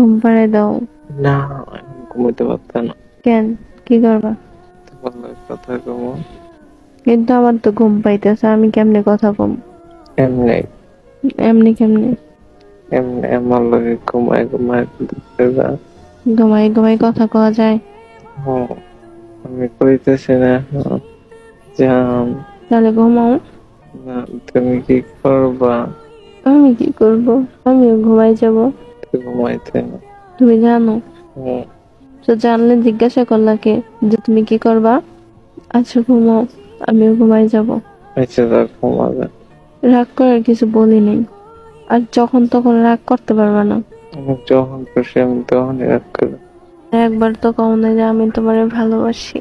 ঘুম পাড়ায় দাও। না, এখন ঘুমাইতে পারত না। কেন, কি করবা? কথা কম। কিন্তু আমার তো ঘুম পাইতেছে, আমি কেমনে কথা কম? এমনি এমনি কেমনে? এমনি আমার লগে ঘুমায় ঘুমায় ঘুমাই ঘুমাই কথা কওয়া যায়? আমি কইতেছি না জান। তাহলে ঘুমাও। না, তুমি কি করবা? আমি কি করব? আমিও ঘুমাই যাব। ঘুমাইতে না। তুমি জানো? তো জানলে জিজ্ঞাসা করলা কে যে তুমি কি করবা? আচ্ছা ঘুমাও, আমিও ঘুমাই যাব। আচ্ছা, ঘুমাবে। রাগ করার কিছু বলি নাই, আর যখন তখন রাগ করতে পারবা না। আমি যখন খুশি আমি তখনই রাগ করি। একবার তো কও না যে আমি তোমারে ভালোবাসি।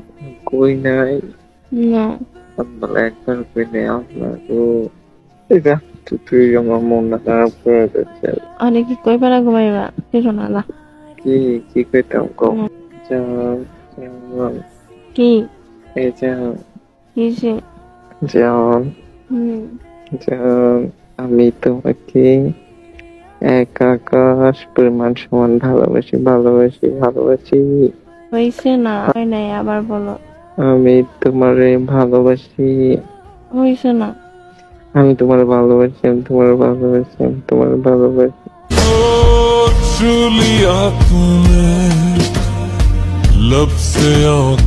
কই নাই। না। আপনার একবার কইলে আপনার এটা তুই আমার মনটা খারাপ করে দিচ্ছে। অনেক কি কইবা না ঘুমাইবা? ফিরো না না। কি কি কইতাম কম হুম। যেমন কি এই যেমন কিসে? যেমন হুম। যেমন আমি তোমাকে এক আকাশ পরিমাণ সমান ভালোবাসি ভালোবাসি ভালোবাসি। হইছে না, হয় নাই, আবার বলো। আমি তোমারে ভালোবাসি। হইছে না। আমি তোমার ভালোবাসি আমি তোমার ভালোবাসি আমি তোমার ভালোবাসি। छू लिया तूने लब से आँखों